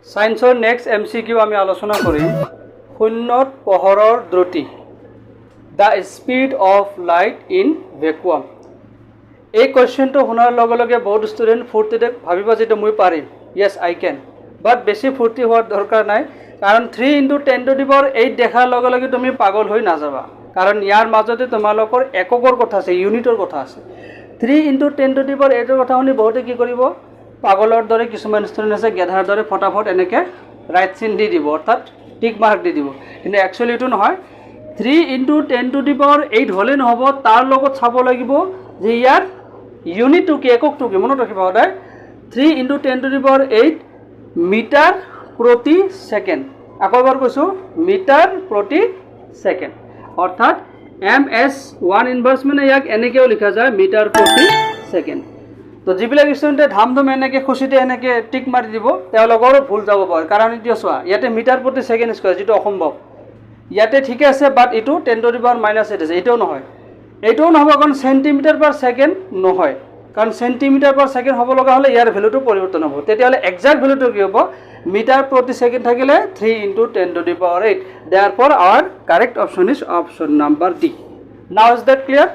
সায়েন্সৰ next MCQ আমি আলোচনা কৰিম শূন্যত পোহৰৰ দ্ৰুতি the speed of light in vacuum. এই কোৱেশ্চনটো শুনাৰ লগে লগে বহুত ষ্টুডেণ্ট ফূৰ্তিতে ভাবিব যে মই পাৰিম, য়েছ আই কেন, বাট বেছি ফূৰ্তি হোৱাৰ দৰকাৰ নাই, কাৰণ 3 × 10⁸ দেখাৰ লগে লগে তুমি পাগল হৈ নাযাবা, কাৰণ ইয়াৰ মাজতে তোমালোকৰ এককৰ কথা আছে, ইউনিটৰ কথা আছে। 3 × 10⁸ কথা শুনি বহুতে কি কৰিব, পাগলৰ দৰে কিছুমান ষ্টুডেণ্ট আছে গেধাৰ দৰে ফটাফট এনেকৈ ৰাইট চিন দি দিব, অৰ্থাৎ টিক মাৰ্ক দি দিব, কিন্তু একচুৱেলি এইটো নহয়। 3 × 10⁸ হ'লে নহ'ব, তাৰ লগত চাব লাগিব যে ইয়াৰ ইউনিটটো কি, এককটো কি, মনত ৰাখিব সদায়। 3 × 10⁸ মিটাৰ প্ৰতি ছেকেণ্ড। আকৌ এবাৰ কৈছোঁ, মিটাৰ প্ৰতি ছেকেণ্ড, অৰ্থাৎ MS1 ইনভাৰ্চ মানে ইয়াক এনেকৈও লিখা যায় মিটাৰ প্ৰতি ছেকেণ্ড। তো যিবিলাক ষ্টুডেণ্টে ধাম এনেকৈ খুচিতে এনেকৈ টিক মাৰি দিব তেওঁলোকৰো ভুল যাব পাৰে, কাৰণ এতিয়া চোৱা ইয়াতে মিটাৰ প্ৰতি ছেকেণ্ড স্কুৱাৰ যিটো অসম্ভৱ, ইয়াতে ঠিকে আছে, বাট এইটো 10⁻⁻8 আছে, এইটোও নহয়, এইটোও নহ'ব, কাৰণ চেণ্টিমিটাৰ/ছেকেণ্ড নহয়, কাৰণ চেণ্টিমিটাৰ/ছেকেণ্ড হ'ব লগা হ'লে ইয়াৰ ভেলুটো পৰিৱৰ্তন হ'ব, তেতিয়াহ'লে একজেক্ট ভেলুটো কি হ'ব, মিটাৰ প্ৰতি ছেকেণ্ড থাকিলে 3 × 10⁸। Therefore our correct option is option number D. Now is that clear?